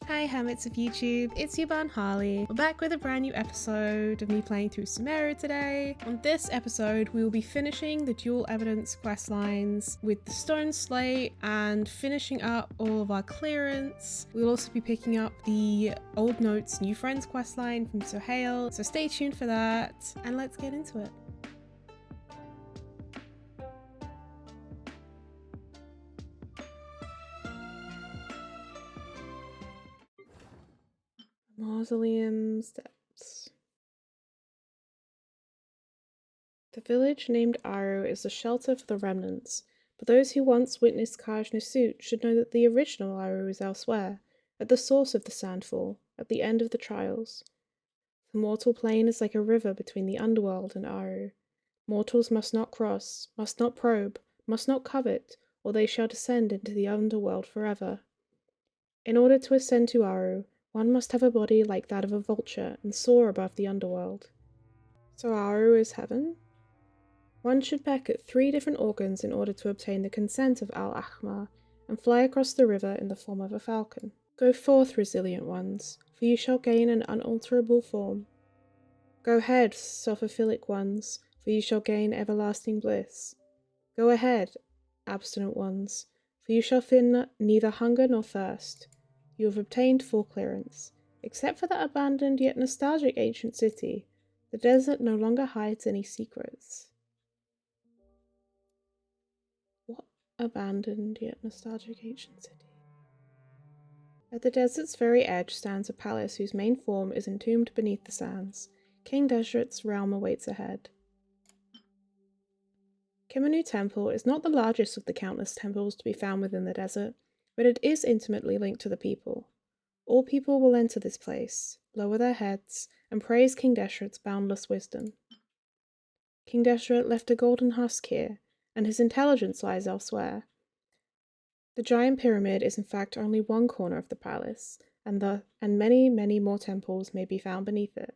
Hi Hermits of YouTube, it's your Bun Harley. We're back with a brand new episode of me playing through Sumeru today. On this episode, we will be finishing the dual evidence questlines with the Stone Slate and finishing up all of our clearance. We'll also be picking up the Old Notes New Friends questline from Sohail, so stay tuned for that, and let's get into it. Mausoleum Steps. The village named Aru is a shelter for the remnants, but those who once witnessed Kaj should know that the original Aru is elsewhere, at the source of the Sandfall, at the end of the trials. The mortal plane is like a river between the underworld and Aru. Mortals must not cross, must not probe, must not covet, or they shall descend into the underworld forever. In order to ascend to Aru, one must have a body like that of a vulture and soar above the underworld. So Aru is heaven? One should peck at 3 different organs in order to obtain the consent of Al-Ahmar and fly across the river in the form of a falcon. Go forth, resilient ones, for you shall gain an unalterable form. Go ahead, sophophilic ones, for you shall gain everlasting bliss. Go ahead, abstinent ones, for you shall feel neither hunger nor thirst. You have obtained full clearance. Except for that abandoned yet nostalgic ancient city, the desert no longer hides any secrets. What abandoned yet nostalgic ancient city? At the desert's very edge stands a palace whose main form is entombed beneath the sands. King Deshret's realm awaits ahead. Kemenu Temple is not the largest of the countless temples to be found within the desert, but it is intimately linked to the people. All people will enter this place, lower their heads, and praise King Deshret's boundless wisdom. King Deshret left a golden husk here, and his intelligence lies elsewhere. The giant pyramid is in fact only one corner of the palace, and many, many more temples may be found beneath it.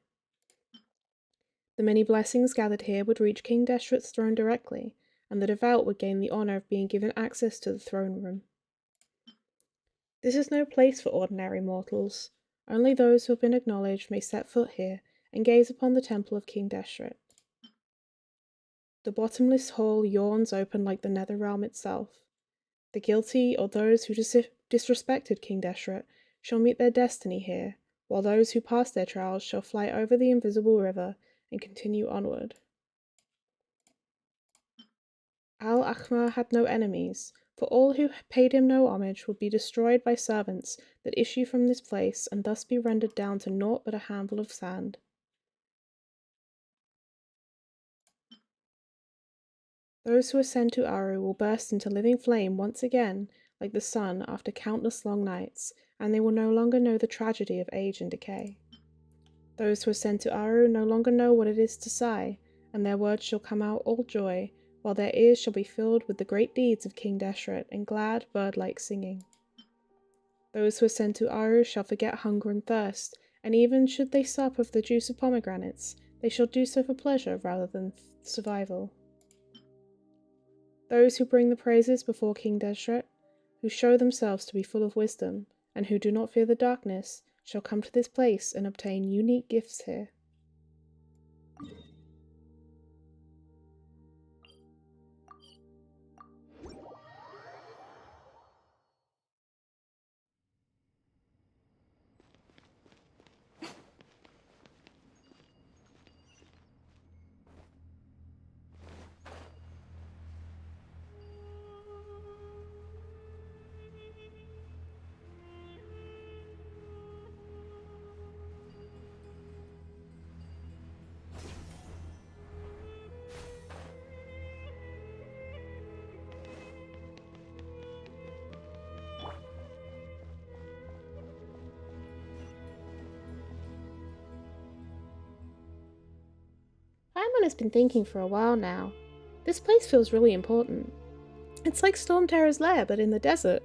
The many blessings gathered here would reach King Deshret's throne directly, and the devout would gain the honor of being given access to the throne room. This is no place for ordinary mortals. Only those who have been acknowledged may set foot here and gaze upon the temple of King Deshret. The bottomless hall yawns open like the nether realm itself. The guilty or those who disrespected King Deshret shall meet their destiny here, while those who pass their trials shall fly over the invisible river and continue onward. Al-Ahmar had no enemies, for all who paid him no homage would be destroyed by servants that issue from this place and thus be rendered down to naught but a handful of sand. Those who ascend to Aru will burst into living flame once again, like the sun after countless long nights, and they will no longer know the tragedy of age and decay. Those who ascend to Aru no longer know what it is to sigh, and their words shall come out all joy, while their ears shall be filled with the great deeds of King Deshret and glad, bird-like singing. Those who ascend to Aru shall forget hunger and thirst, and even should they sup of the juice of pomegranates, they shall do so for pleasure rather than survival. Those who bring the praises before King Deshret, who show themselves to be full of wisdom, and who do not fear the darkness, shall come to this place and obtain unique gifts here. Paimon has been thinking for a while now. This place feels really important. It's like Stormterror's lair, but in the desert.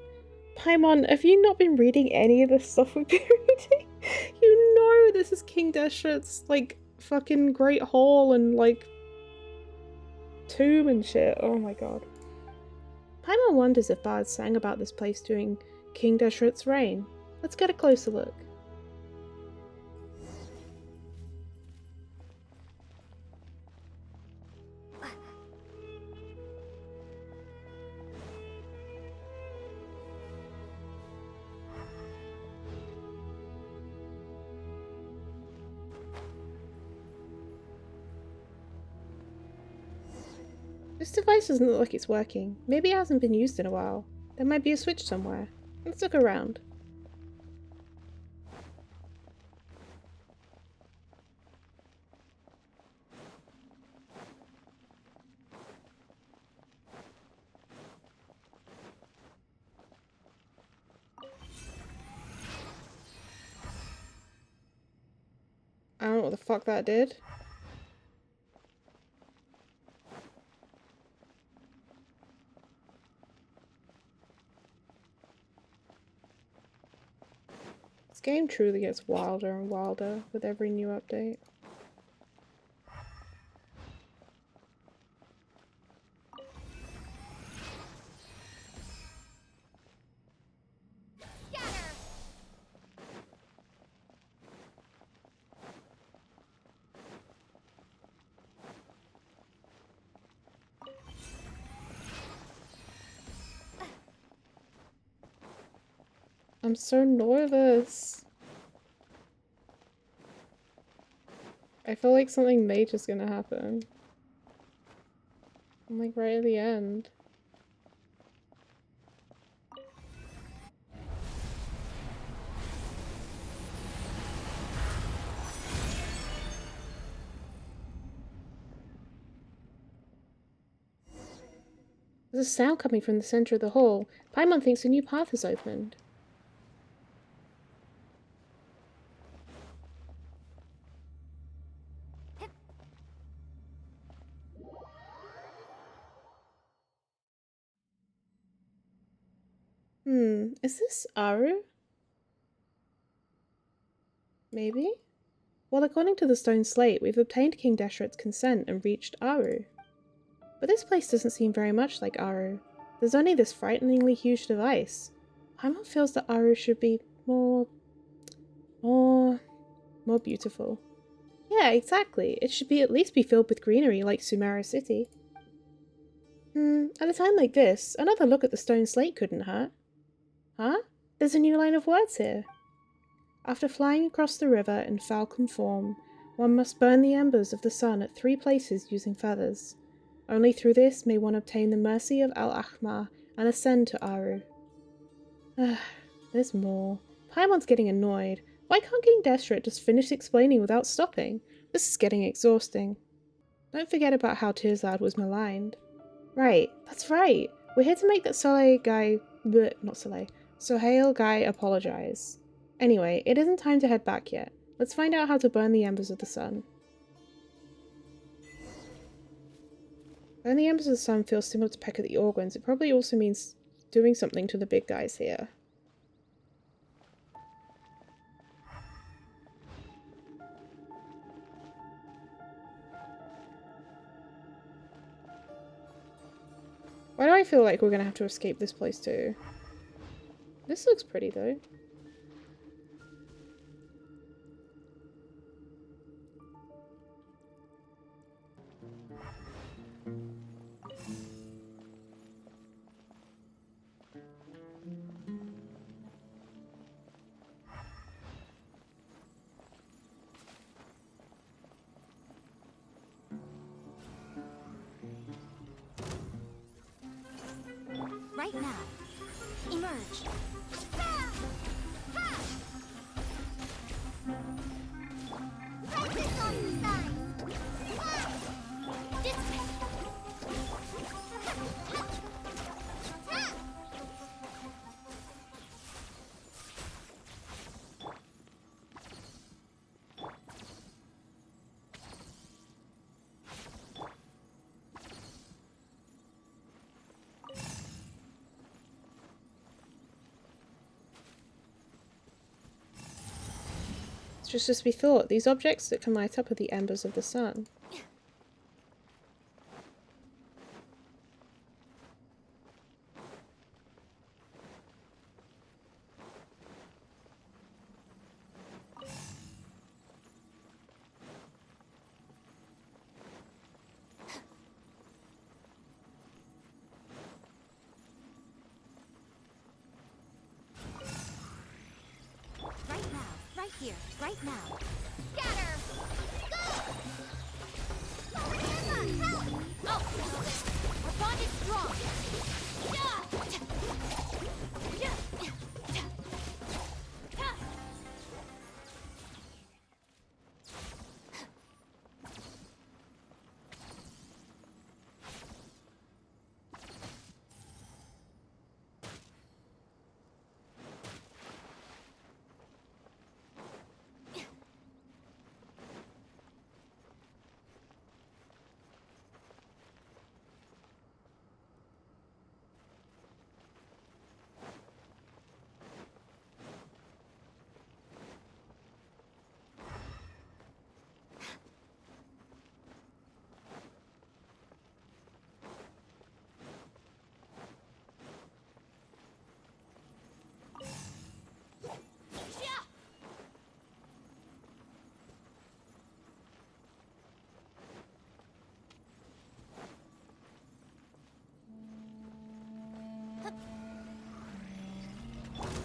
Paimon, have you not been reading any of the stuff we've been reading? You know this is King Deshret's, like, fucking Great Hall and, like, tomb and shit. Oh my god. Paimon wonders if bards sang about this place during King Deshret's reign. Let's get a closer look. This device doesn't look like it's working. Maybe it hasn't been used in a while. There might be a switch somewhere. Let's look around. I don't know what the fuck that did. This game truly gets wilder and wilder with every new update. I'm so nervous. I feel like something major is gonna happen. I'm like right at the end. There's a sound coming from the center of the hall. Paimon thinks a new path has opened. Is this Aru? Maybe? Well, according to the stone slate, we've obtained King Deshret's consent and reached Aru. But this place doesn't seem very much like Aru. There's only this frighteningly huge device. Paimon feels that Aru should be more beautiful. Yeah, exactly. It should at least be filled with greenery like Sumeru City. At a time like this, another look at the stone slate couldn't hurt. Huh? There's a new line of words here. After flying across the river in falcon form, one must burn the embers of the sun at 3 places using feathers. Only through this may one obtain the mercy of Al-Ahmar and ascend to Aru. There's more. Paimon's getting annoyed. Why can't King Deshret just finish explaining without stopping? This is getting exhausting. Don't forget about how Tirzad was maligned. Right, that's right. We're here to make that Soleil guy... bleh, not Soleil. Sohail guy apologize. Anyway, it isn't time to head back yet. Let's find out how to burn the embers of the sun. Burn the embers of the sun feels similar to peck at the organs. It probably also means doing something to the big guys here. Why do I feel like we're gonna have to escape this place too? This looks pretty though. Right now, emerge. Practice on the side. This way. It's just as we thought. These objects that can light up are the embers of the sun. here, right now. Scatter! Go! Help! Oh, our bond is strong.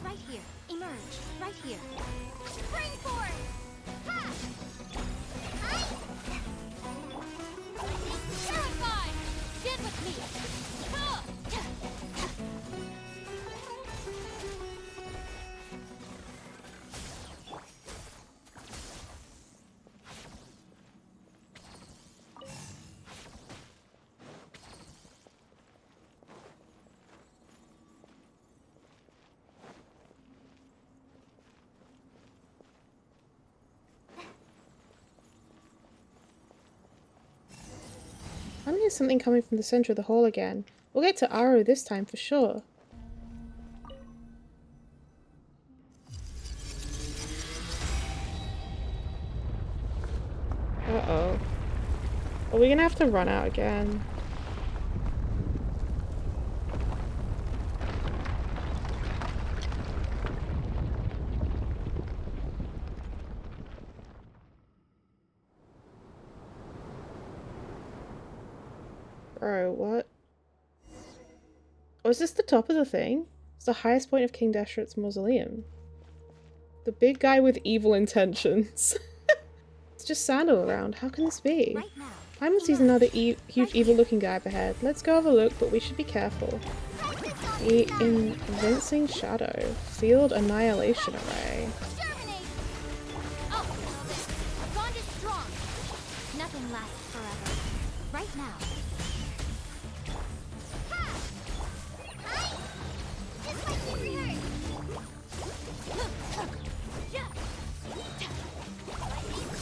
Right here. Emerge. Right here. Spring forth! Ha! Hi! Terrified! Stand with me! Ha! I hear something coming from the center of the hall again. We'll get to Aro this time for sure. Uh-oh. Are we gonna have to run out again? Bro, what? Oh, is this the top of the thing? It's the highest point of King Deshret's mausoleum. The big guy with evil intentions. It's just sand all around. How can this be? Right now. Paimon sees another huge evil-looking guy up ahead. Let's go have a look, but we should be careful. The Invincing Shadow. Field Annihilation Array. Exterminate! Oh, our bond is strong. Nothing lasts forever. Right now. Ha! Hi! Just like we rehearsed.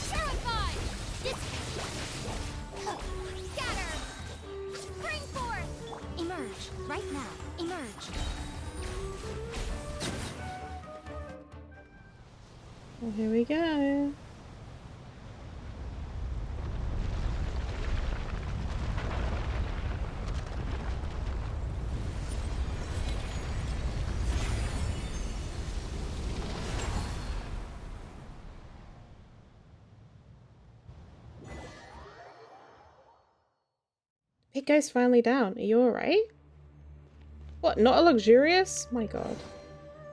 Terrified! Scatter! Spring forth! Emerge. Right now. Emerge. Well, here we go. Big guy's finally down. Are you alright? What, not a luxurious? My god.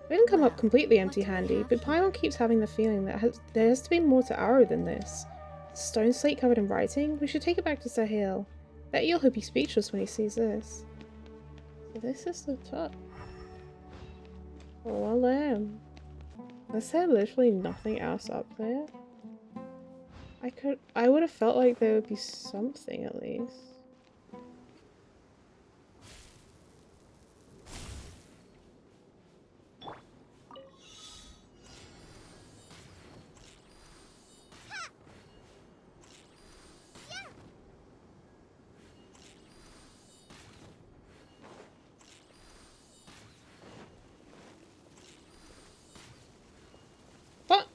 We didn't come up completely empty-handed, but Paimon keeps having the feeling that there has to be more to Aro than this. Stone slate covered in writing? We should take it back to Sahil. Bet he'll be speechless when he sees this. So this is the top. Oh, well then. Is there literally nothing else up there? I would have felt like there would be something at least. What?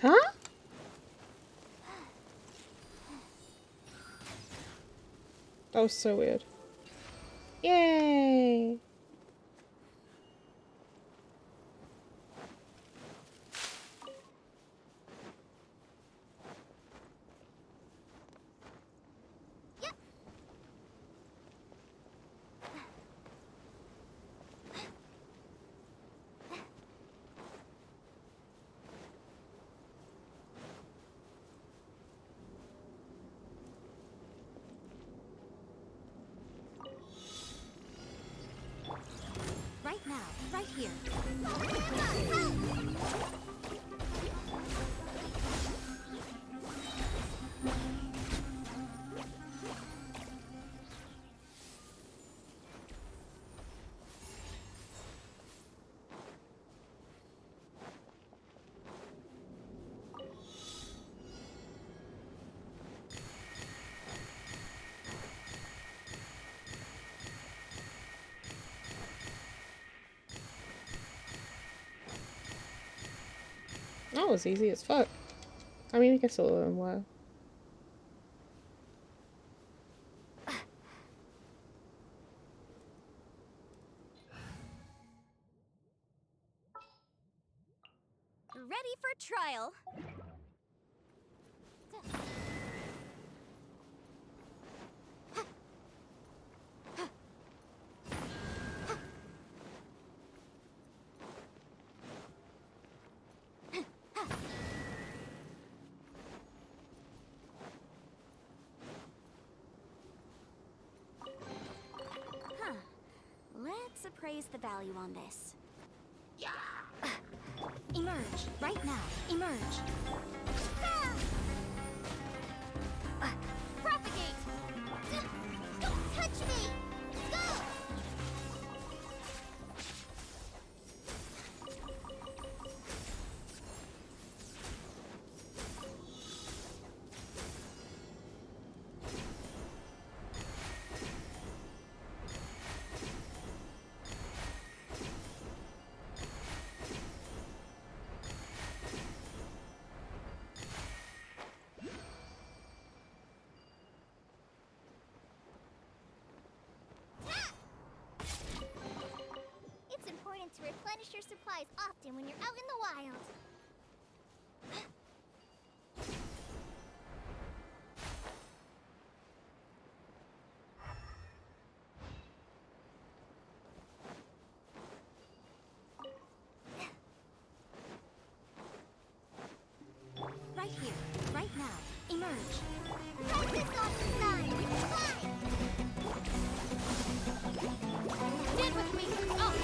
Huh? That was so weird. Yay! now, right here. That was easy as fuck. I mean, I guess all of them were. Ready for trial. Huh. Let's appraise the value on this. Emerge, right now. Emerge. Propagate! Don't touch me! Go! It's important to replenish your supplies often when you're out in the wild. Right here, right now. Emerge. Practice on the side. Fly! Stand with me. Oh.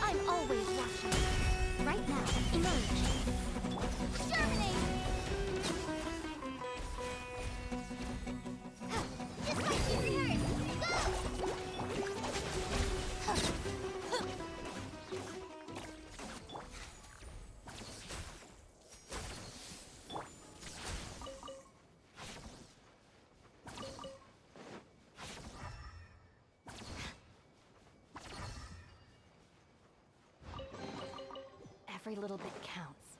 I'm always watching. Right now, emerge. Exterminate! Just like you rehearsed. Go! Every little bit counts.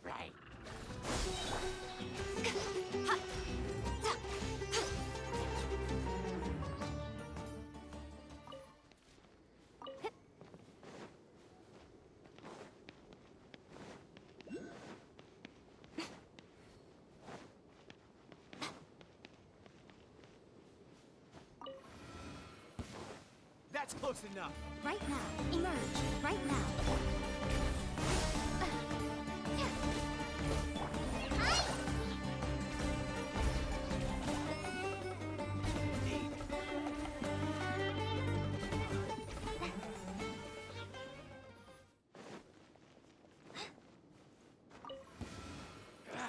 Right. That's close enough. Right now. Emerge. Right now.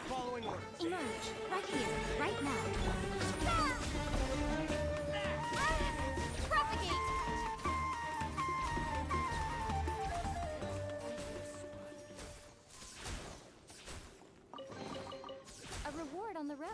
Following orders. Emerge. Right here. Right now. Propagate! A reward on the road.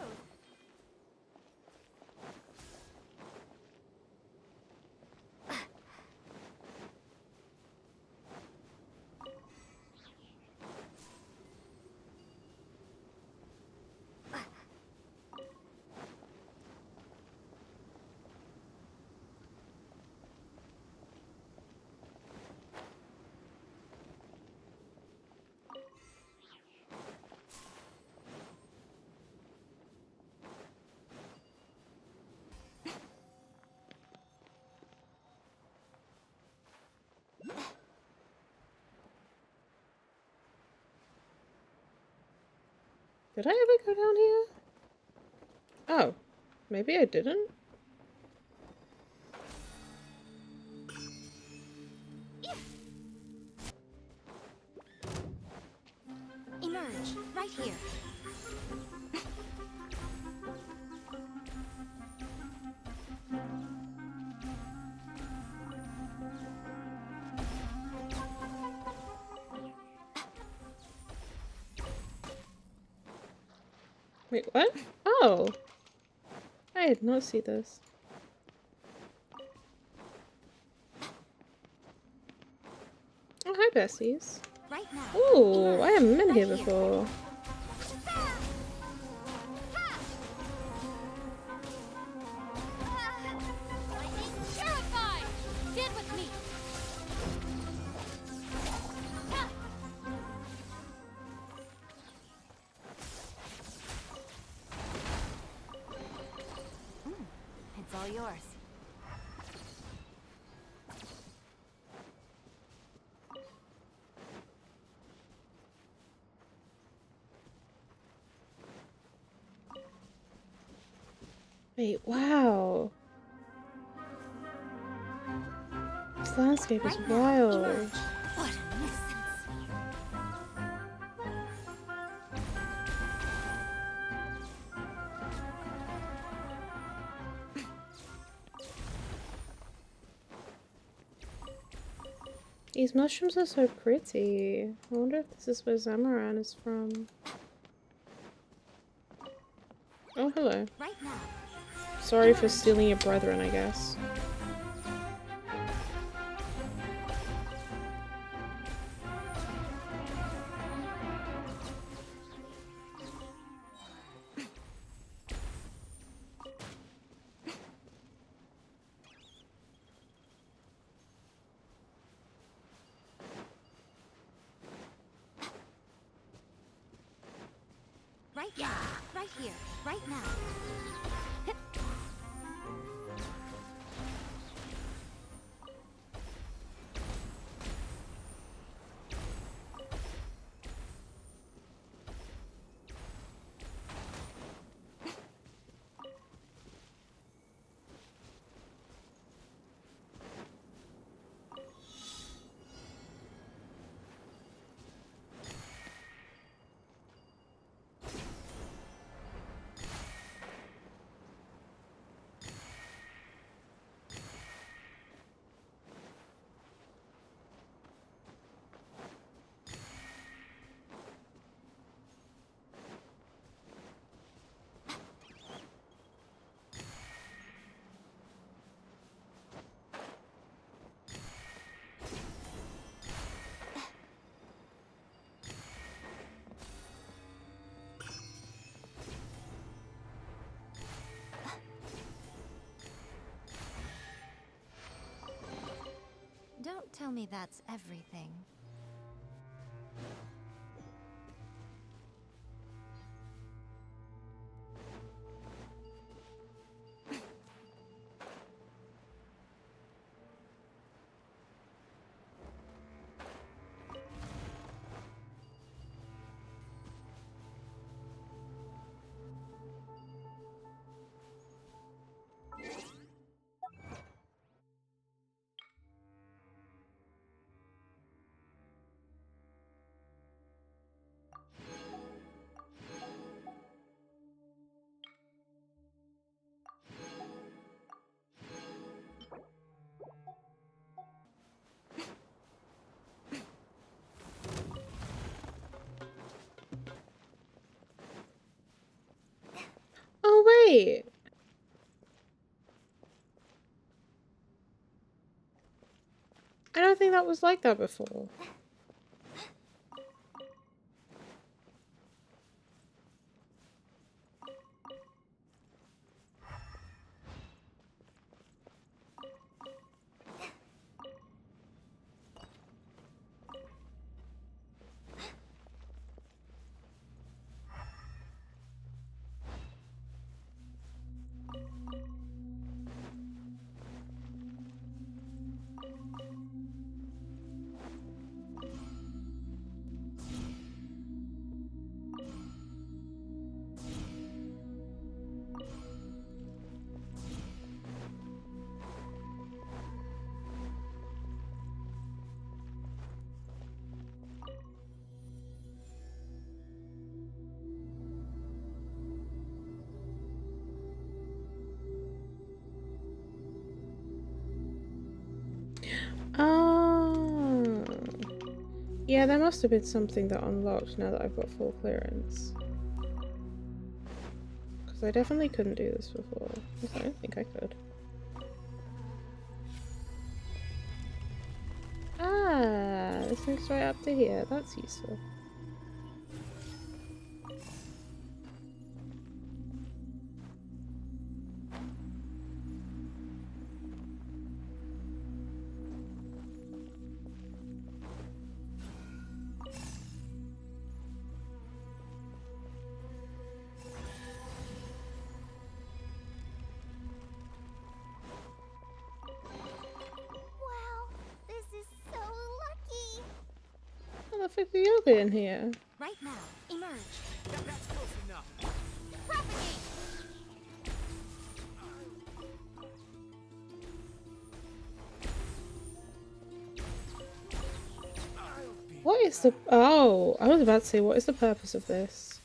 Did I ever go down here? Oh, maybe I didn't? Emerge, right here. Wait, what? Oh! I did not see this. Oh, hi, besties. Right now. Ooh, I haven't been Right here here. before. Lightning terrified! Stand with me! It's all yours. Wait, wow. This landscape is Right now. wild. Emerge. What a nuisance. These mushrooms are so pretty. I wonder if this is where Zamaran is from. Oh, hello. Right now. Sorry for stealing your brethren, I guess. Right now. Right here. Right now. Don't tell me that's everything. Oh, wait! I don't think that was like that before. Yeah, there must have been something that unlocked now that I've got full clearance. Because I definitely couldn't do this before. I don't think I could. Ah, this links right up to here. That's useful. Wow, this is so lucky. How the fuck are you in here? Right now, emerge. That's close enough. Propagate. What is the— oh, I was about to say, what is the purpose of this?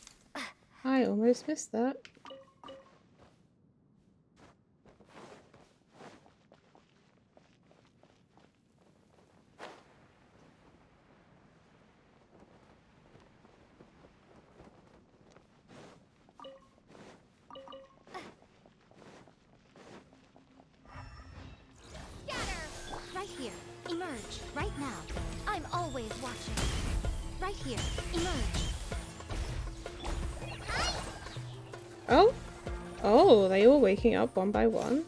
I almost missed that. Scatter. Right here, emerge. Right now. I'm always watching. Right here, emerge. Oh? Oh, they all waking up one by one?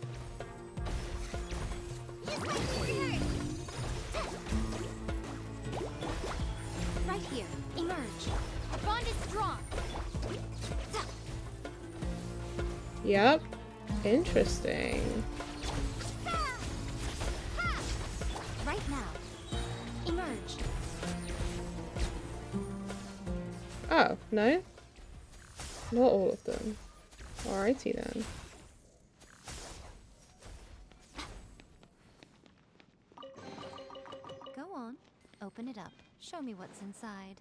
Right here, emerge. Our bond is strong. Yep. Interesting. Right now, emerge. Oh, no? Not all of them. Alrighty then. Go on, open it up. Show me what's inside.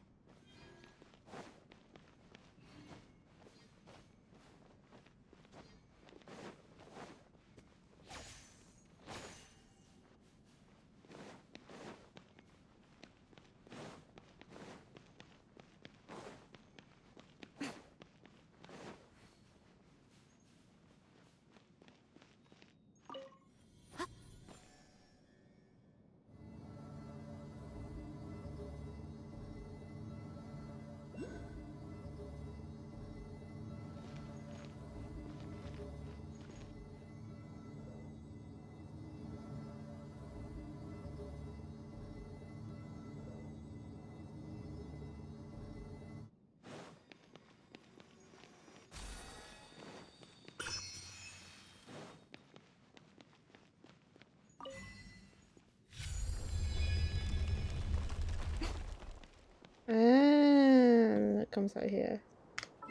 And it comes out here.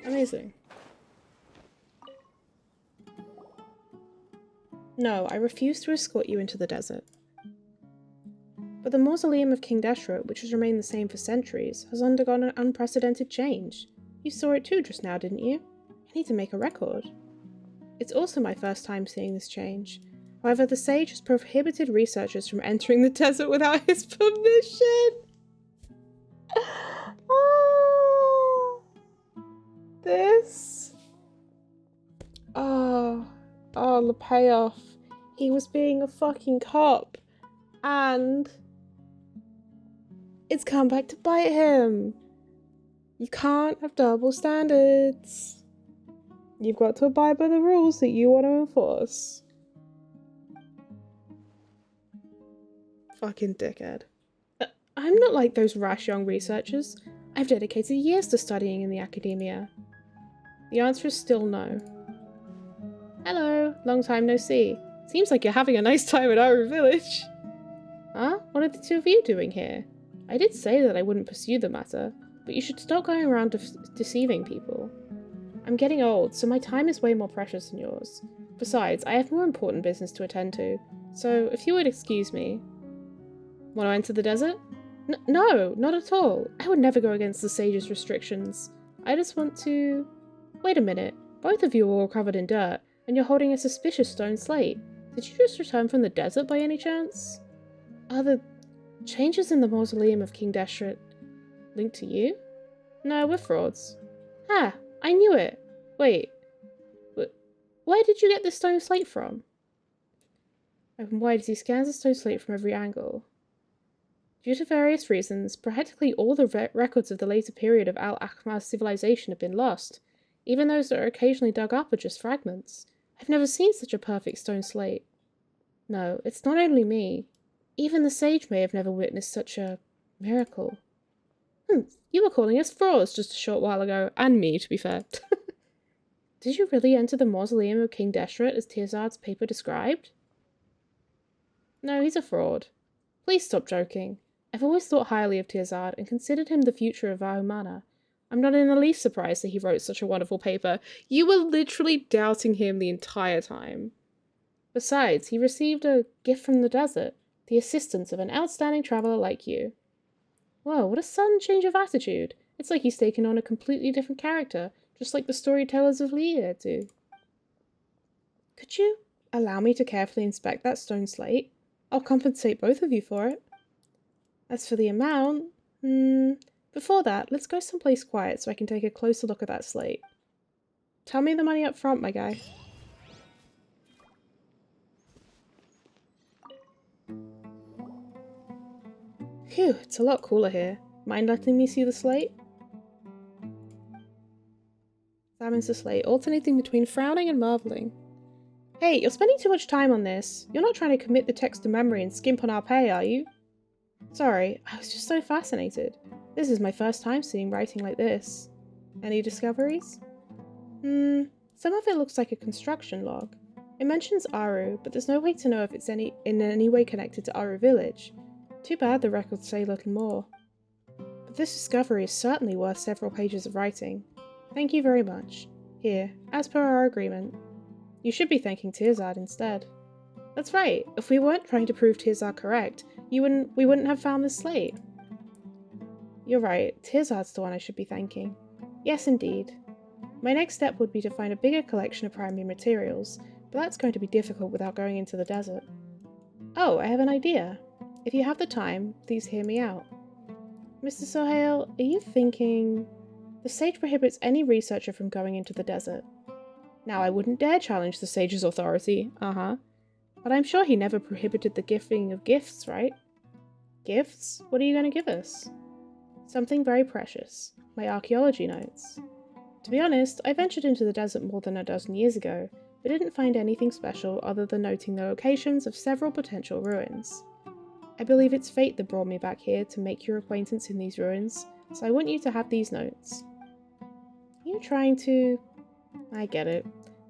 Amazing. No, I refuse to escort you into the desert. But the mausoleum of King Deshret, which has remained the same for centuries, has undergone an unprecedented change. You saw it too just now, didn't you? I need to make a record. It's also my first time seeing this change. However, the sage has prohibited researchers from entering the desert without his permission. Oh, this. Oh, the payoff. He was being a fucking cop. And it's come back to bite him. You can't have double standards. You've got to abide by the rules that you want to enforce. Fucking dickhead. I'm not like those rash young researchers. I've dedicated years to studying in the academia. The answer is still no. Hello, long time no see. Seems like you're having a nice time at our village. Huh? What are the two of you doing here? I did say that I wouldn't pursue the matter, but you should stop going around deceiving people. I'm getting old, so my time is way more precious than yours. Besides, I have more important business to attend to, so if you would excuse me. Want to enter the desert? No, not at all. I would never go against the sage's restrictions. I just want to... Wait a minute. Both of you are all covered in dirt, and you're holding a suspicious stone slate. Did you just return from the desert by any chance? Are the changes in the mausoleum of King Deshret linked to you? No, we're frauds. Ah, I knew it. Wait, where did you get this stone slate from? Open wide as he scans the stone slate from every angle. Due to various reasons, practically all the records of the later period of Al-Akmar's civilization have been lost. Even those that are occasionally dug up are just fragments. I've never seen such a perfect stone slate. No, it's not only me. Even the sage may have never witnessed such a miracle. You were calling us frauds just a short while ago, and me, to be fair. Did you really enter the mausoleum of King Deshret as Tirzad's paper described? No, he's a fraud. Please stop joking. I've always thought highly of Tirzad and considered him the future of Vahumana. I'm not in the least surprised that he wrote such a wonderful paper. You were literally doubting him the entire time. Besides, he received a gift from the desert, the assistance of an outstanding traveller like you. Whoa, what a sudden change of attitude. It's like he's taken on a completely different character, just like the storytellers of Lear do. Could you allow me to carefully inspect that stone slate? I'll compensate both of you for it. As for the amount, before that, let's go someplace quiet so I can take a closer look at that slate. Tell me the money up front, my guy. Phew, it's a lot cooler here. Mind letting me see the slate? Examines the slate, alternating between frowning and marvelling. Hey, you're spending too much time on this. You're not trying to commit the text to memory and skimp on our pay, are you? Sorry, I was just so fascinated. This is my first time seeing writing like this. Any discoveries? Some of it looks like a construction log. It mentions Aru, but there's no way to know if it's in any way connected to Aru village. Too bad the records say little more. But this discovery is certainly worth several pages of writing. Thank you very much. Here, as per our agreement. You should be thanking Tirzad instead. That's right, if we weren't trying to prove Tirzad correct, we wouldn't have found this slate. You're right, Tirzad's the one I should be thanking. Yes, indeed. My next step would be to find a bigger collection of primary materials, but that's going to be difficult without going into the desert. Oh, I have an idea. If you have the time, please hear me out. Mr. Sohail, are you thinking... The sage prohibits any researcher from going into the desert. Now, I wouldn't dare challenge the sage's authority, but I'm sure he never prohibited the gifting of gifts, right? Gifts? What are you going to give us? Something very precious. My archaeology notes. To be honest, I ventured into the desert more than a dozen years ago, but didn't find anything special other than noting the locations of several potential ruins. I believe it's fate that brought me back here to make your acquaintance in these ruins, so I want you to have these notes. Are you trying to... I get it.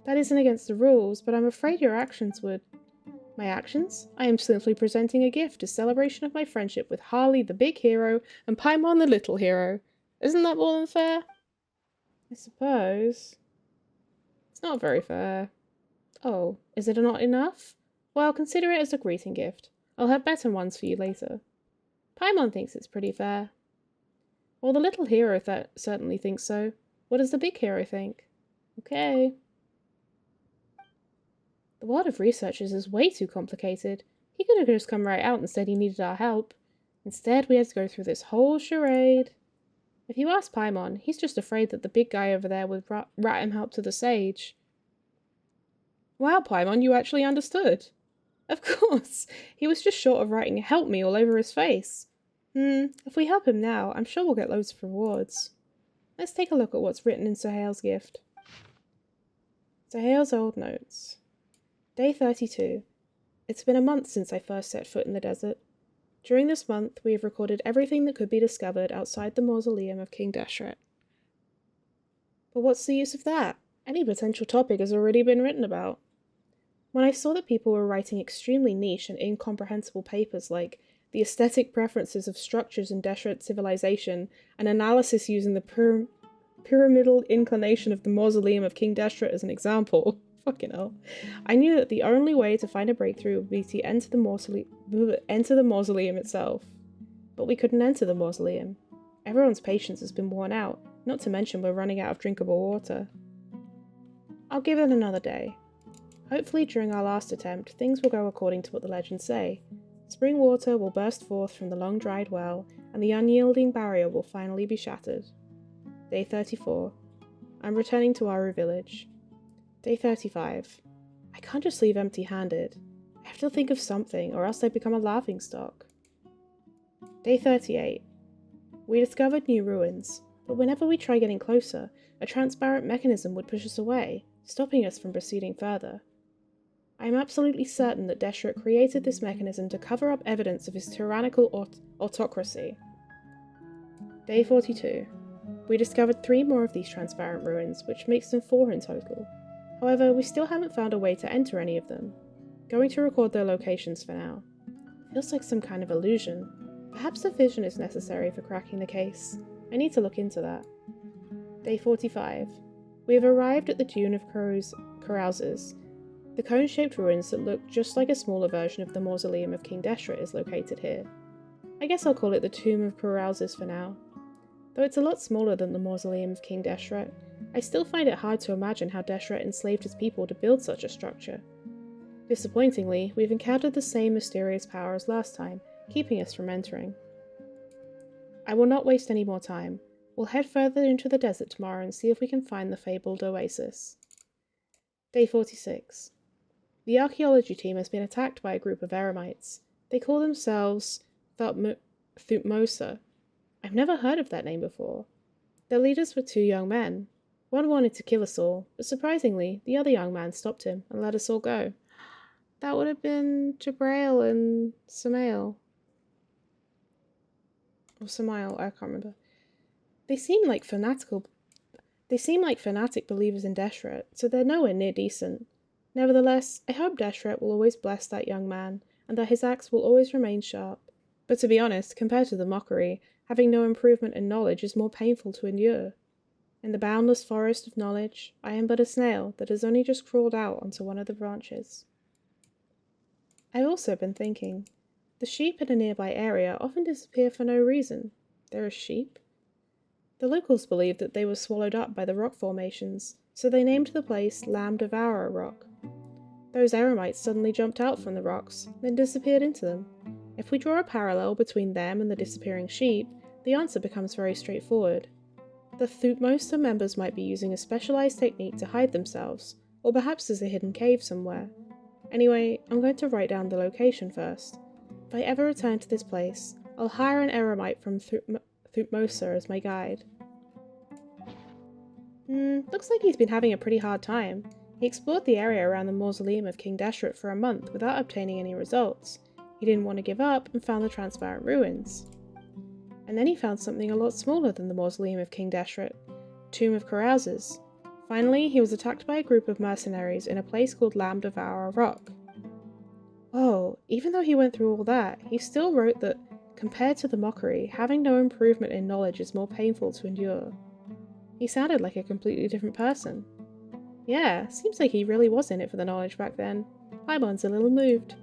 That isn't against the rules, but I'm afraid your actions would... My actions? I am simply presenting a gift as celebration of my friendship with Harley the big hero and Paimon the little hero. Isn't that more than fair? I suppose. It's not very fair. Oh, is it not enough? Well, consider it as a greeting gift. I'll have better ones for you later. Paimon thinks it's pretty fair. Well, the little hero certainly thinks so. What does the big hero think? Okay. The world of researchers is way too complicated. He could have just come right out and said he needed our help. Instead, we had to go through this whole charade. If you ask Paimon, he's just afraid that the big guy over there would rat him out to the sage. Wow, Paimon, you actually understood. Of course. He was just short of writing "help me" all over his face. If we help him now, I'm sure we'll get loads of rewards. Let's take a look at what's written in Sohail's gift. Sohail's old notes. Day 32. It's been a month since I first set foot in the desert. During this month, we have recorded everything that could be discovered outside the mausoleum of King Deshret. But what's the use of that? Any potential topic has already been written about. When I saw that people were writing extremely niche and incomprehensible papers like the aesthetic preferences of structures in Deshret civilization, and analysis using the pyramidal inclination of the mausoleum of King Deshret as an example, fucking hell, I knew that the only way to find a breakthrough would be to enter the mausoleum itself. But we couldn't enter the mausoleum. Everyone's patience has been worn out, not to mention we're running out of drinkable water. I'll give it another day. Hopefully during our last attempt, things will go according to what the legends say. Spring water will burst forth from the long-dried well, and the unyielding barrier will finally be shattered. Day 34. I'm returning to Aru village. Day 35. I can't just leave empty-handed. I have to think of something, or else I become a laughingstock. Day 38. We discovered new ruins, but whenever we try getting closer, a transparent mechanism would push us away, stopping us from proceeding further. I am absolutely certain that Deshret created this mechanism to cover up evidence of his tyrannical autocracy. Day 42. We discovered 3 more of these transparent ruins, which makes them 4 in total. However, we still haven't found a way to enter any of them. Going to record their locations for now. Feels like some kind of illusion. Perhaps a vision is necessary for cracking the case. I need to look into that. Day 45. We have arrived at the Dune of Carouses. The cone-shaped ruins that look just like a smaller version of the mausoleum of King Deshret is located here. I guess I'll call it the Tomb of Carouses for now. Though it's a lot smaller than the mausoleum of King Deshret, I still find it hard to imagine how Deshret enslaved his people to build such a structure. Disappointingly, we've encountered the same mysterious power as last time, keeping us from entering. I will not waste any more time. We'll head further into the desert tomorrow and see if we can find the fabled oasis. Day 46. The archaeology team has been attacked by a group of eremites. They call themselves Thutmosa. I've never heard of that name before. Their leaders were 2 young men. One wanted to kill us all, but surprisingly, the other young man stopped him and let us all go. That would have been Jabrail and Samael. Or Samael, I can't remember. They seem like fanatic believers in Deshret, so they're nowhere near decent. Nevertheless, I hope Deshret will always bless that young man, and that his axe will always remain sharp. But to be honest, compared to the mockery, having no improvement in knowledge is more painful to endure. In the boundless forest of knowledge, I am but a snail that has only just crawled out onto one of the branches. I've also been thinking. The sheep in a nearby area often disappear for no reason. There are sheep? The locals believed that they were swallowed up by the rock formations, so they named the place Lamb Devourer Rock. Those eremites suddenly jumped out from the rocks, then disappeared into them. If we draw a parallel between them and the disappearing sheep, the answer becomes very straightforward. The Thutmosa members might be using a specialized technique to hide themselves, or perhaps there's a hidden cave somewhere. Anyway, I'm going to write down the location first. If I ever return to this place, I'll hire an eremite from Thutmosa as my guide. Looks like he's been having a pretty hard time. He explored the area around the mausoleum of King Deshret for a month without obtaining any results. He didn't want to give up and found the transparent ruins. And then he found something a lot smaller than the mausoleum of King Deshret, Tomb of Carouses. Finally, he was attacked by a group of mercenaries in a place called Lamb Devourer Rock. Oh, even though he went through all that, he still wrote that, compared to the mockery, having no improvement in knowledge is more painful to endure. He sounded like a completely different person. Yeah, seems like he really was in it for the knowledge back then. Paimon's a little moved.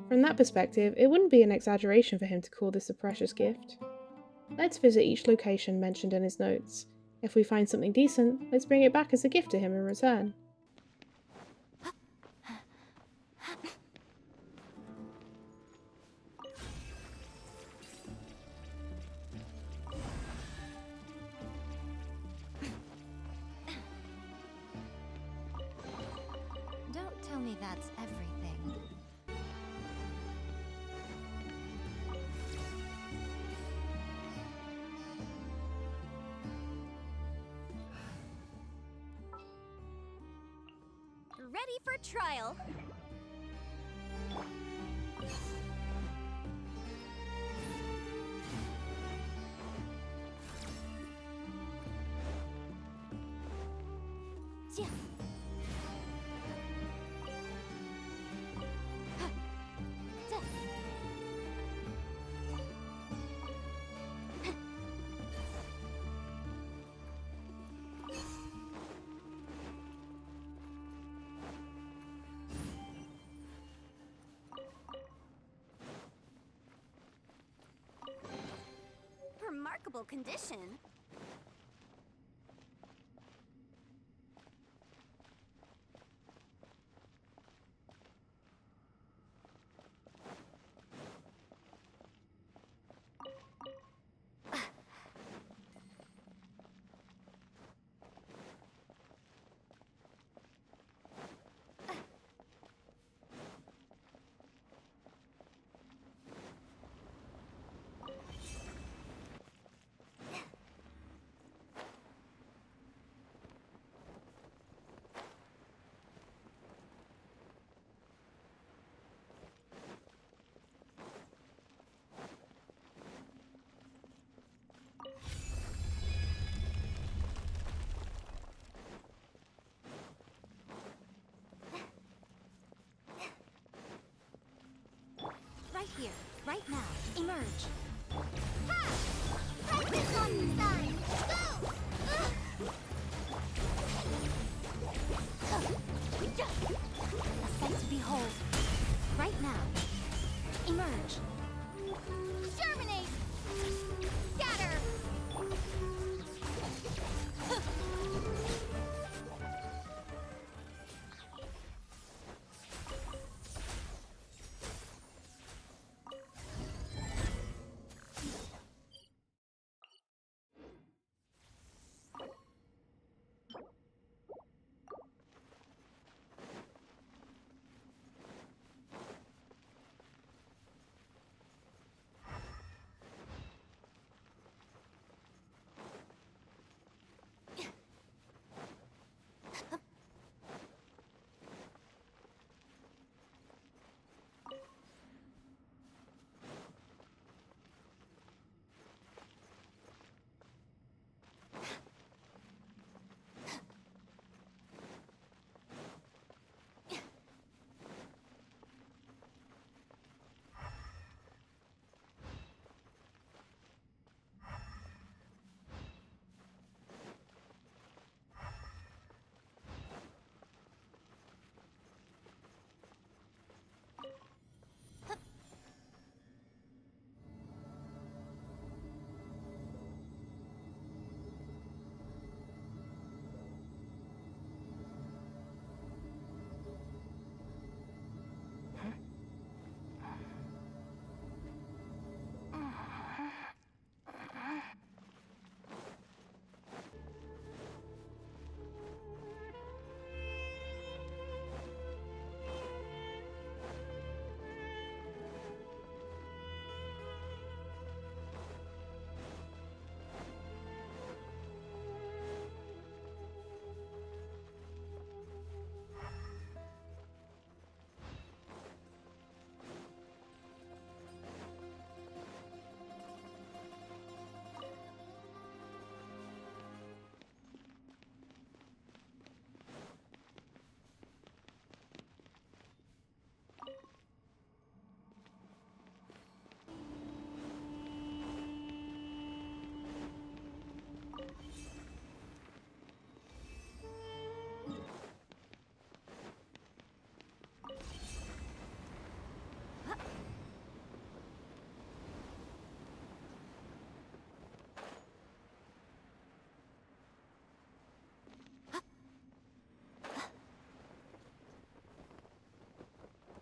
From that perspective, it wouldn't be an exaggeration for him to call this a precious gift. Let's visit each location mentioned in his notes. If we find something decent, let's bring it back as a gift to him in return. Don't tell me that's everything. Ready for trial. Yeah. Remarkable condition. Right now, emerge. Ha! Practice on design. Go! A sight to behold. Right now, emerge. Germinate! Scatter!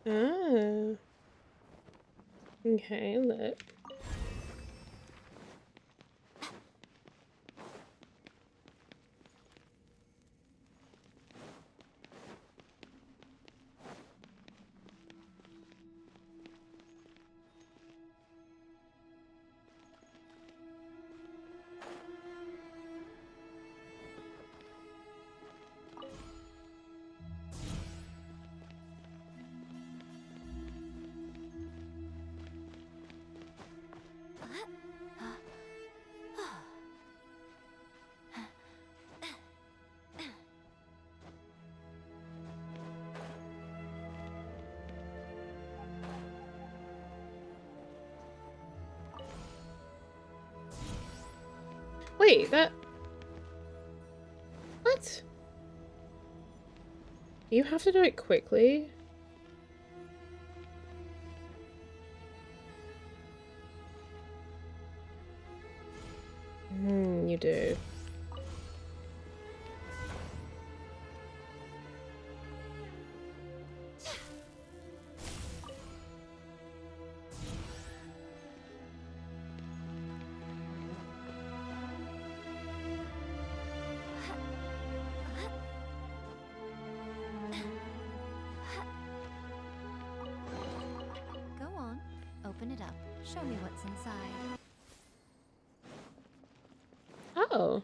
Ah. Okay, look. Wait, that... What? You have to do it quickly? You do. Go on, open it up. Show me what's inside. Oh.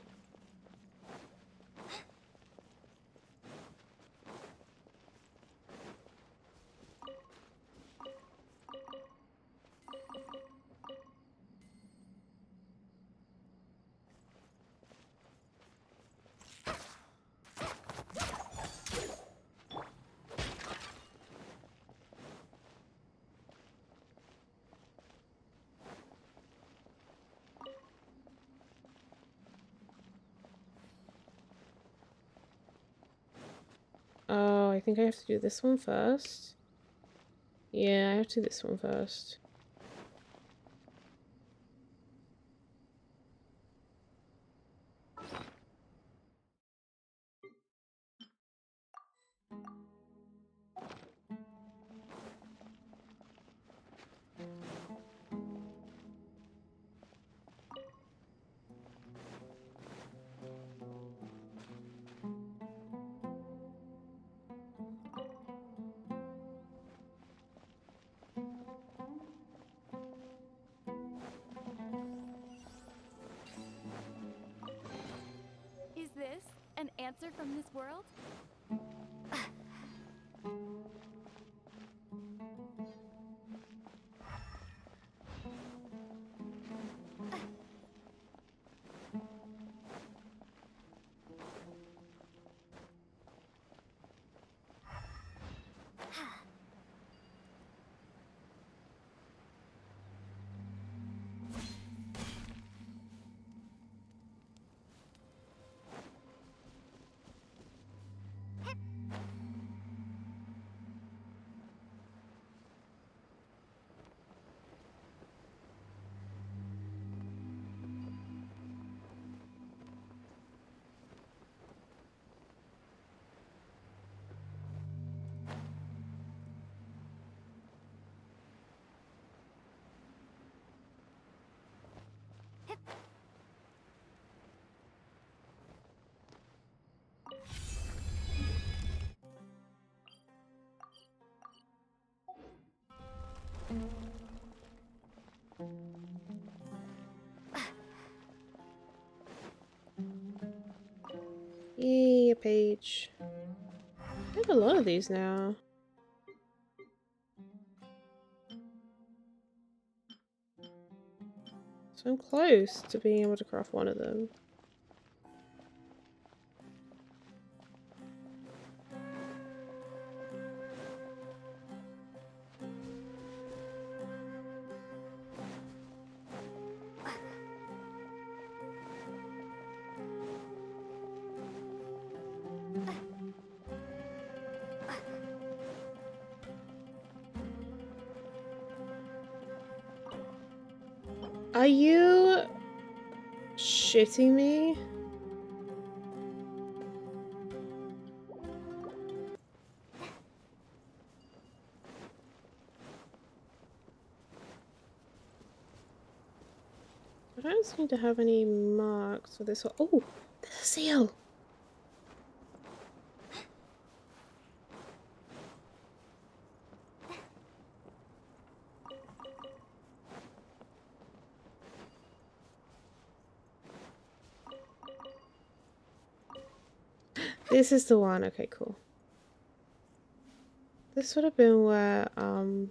Oh, I think I have to do this one first. Yeah, I have to do this one first. Is this an answer from this world? Yay, a page. I have a lot of these now. So I'm close to being able to craft one of them. Are you shitting me? I don't seem to have any marks for this one. Oh, there's a seal! This is the one. Okay, cool. This would have been where, the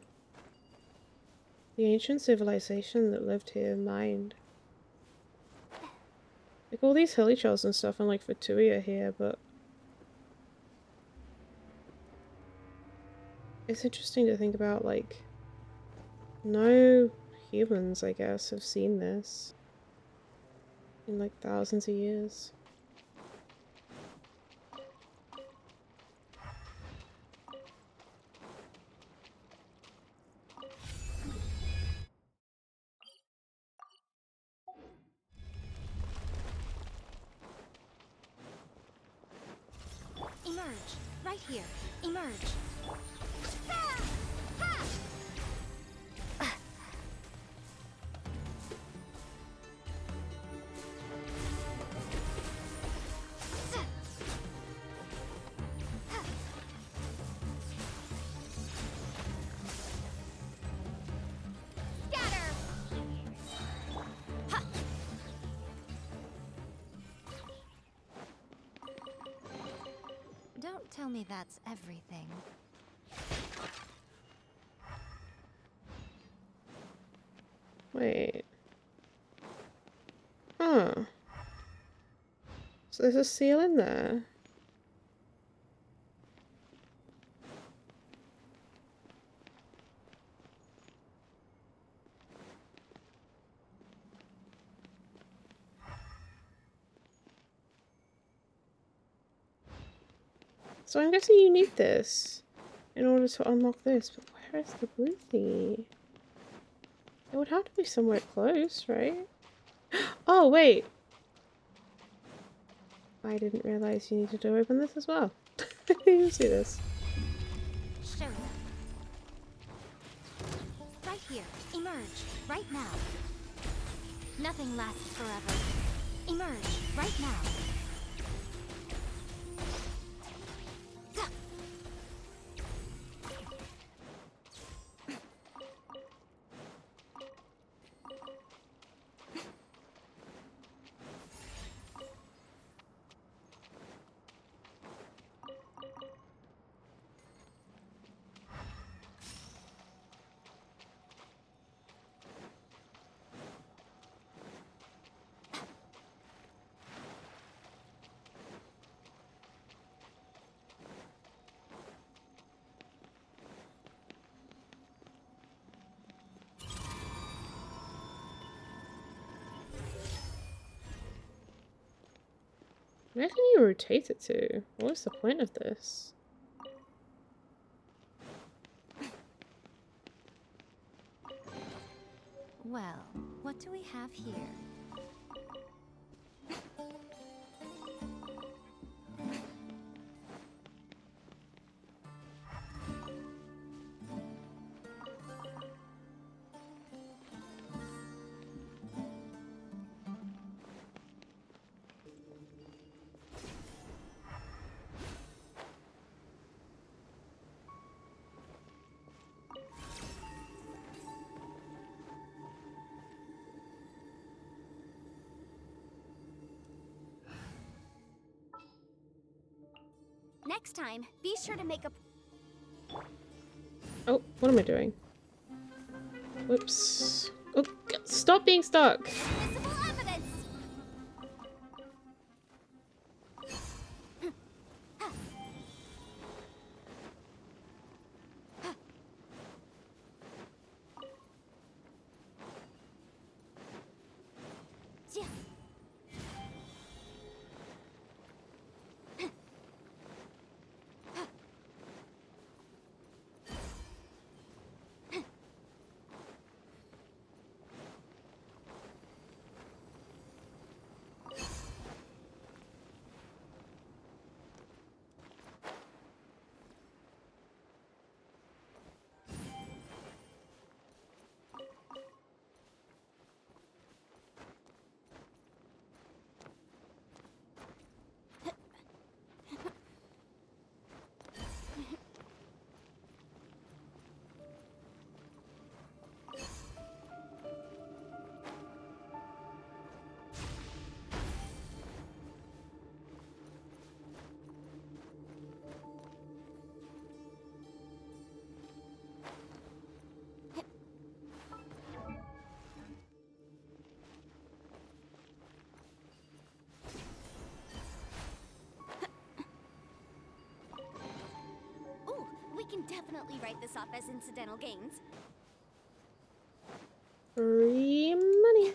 ancient civilization that lived here mined. Like, all these hilly shells and stuff and, like, Fatuia here, but... It's interesting to think about, like... No humans, I guess, have seen this. In, like, thousands of years. Emerge. Right here. Emerge. Scatter! Don't tell me that's everything. Wait. Huh. So there's a seal in there. So I'm guessing you need this in order to unlock this, but where is the blue thingy? It would have to be somewhere close, right? Oh, wait! I didn't realize you needed to open this as well. You see this? Show them. Right here. Emerge. Right now. Nothing lasts forever. Emerge. Right now. Where can you rotate it to? What's the point of this? Well, what do we have here? Next time, be sure to make a... Oh, what am I doing? Whoops. Oh, stop being stuck! Visible evidence! Yeah. Ooh, we can definitely write this off as incidental gains. Free money.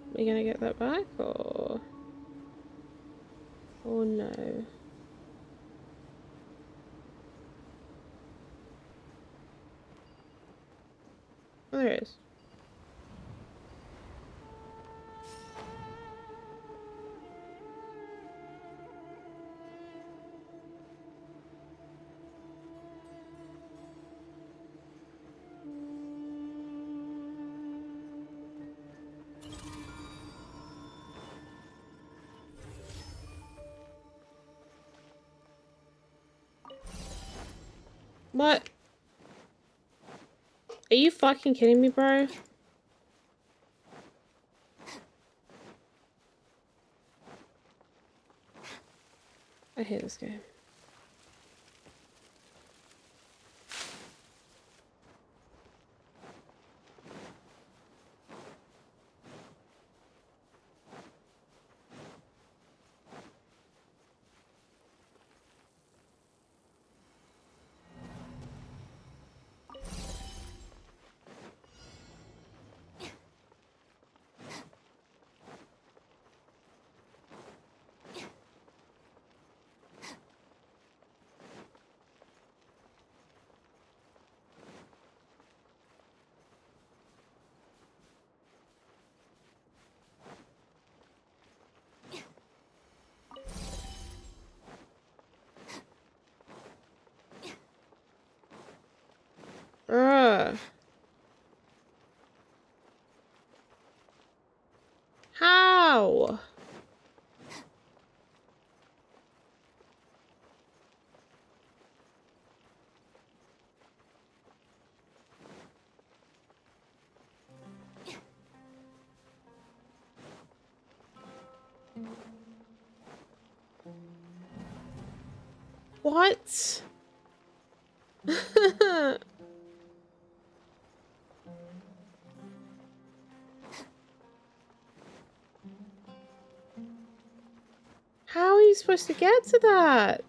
Are we gonna get that back or no? Oh, there it is. What? Are you fucking kidding me, bro? I hate this game. Bruh. How? What? How are you supposed to get to that?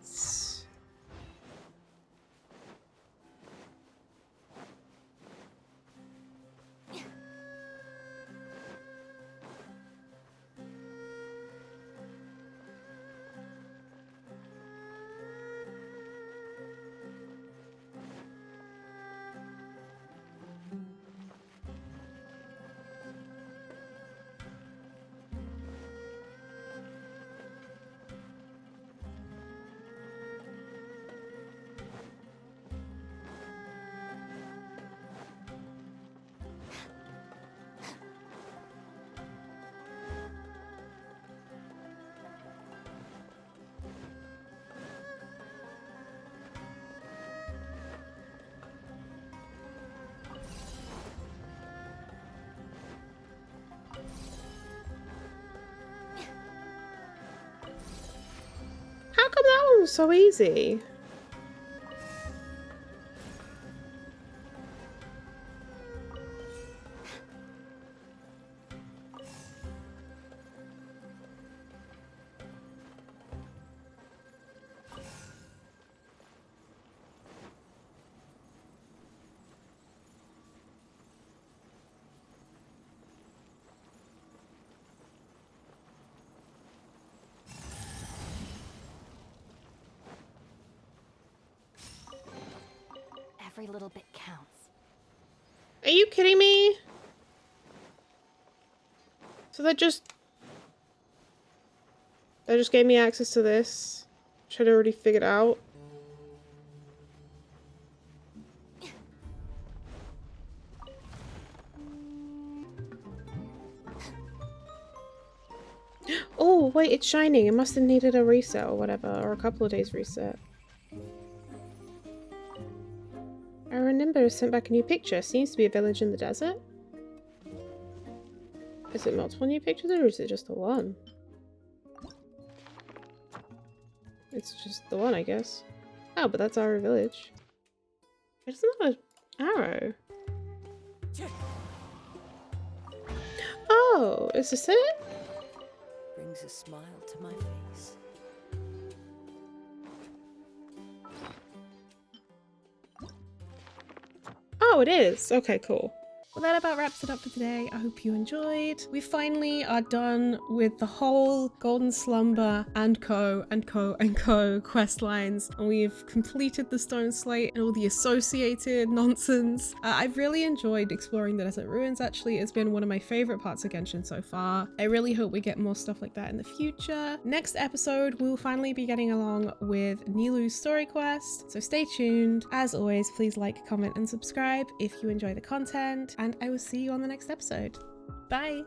How come that one was so easy? Every little bit counts. Are you kidding me? So that just gave me access to this, which I'd already figured out. Oh, wait, it's shining. It must have needed a reset or whatever, or a couple of days reset. I remember sent back a new picture. Seems to be a village in the desert. Is it multiple new pictures or is it just the one? It's just the one, I guess. Oh, but that's our village. It's not an arrow. Oh, is this it? Brings a smile to my face. Oh, it is. Okay, cool. Well, that about wraps it up for today. I hope you enjoyed. We finally are done with the whole Golden Slumber and Co. quest lines, and we've completed the Stone Slate and all the associated nonsense. I've really enjoyed exploring the Desert Ruins, actually. It's been one of my favorite parts of Genshin so far. I really hope we get more stuff like that in the future. Next episode, we'll finally be getting along with Nilou's story quest, so stay tuned. As always, please like, comment, and subscribe if you enjoy the content, and I will see you on the next episode. Bye!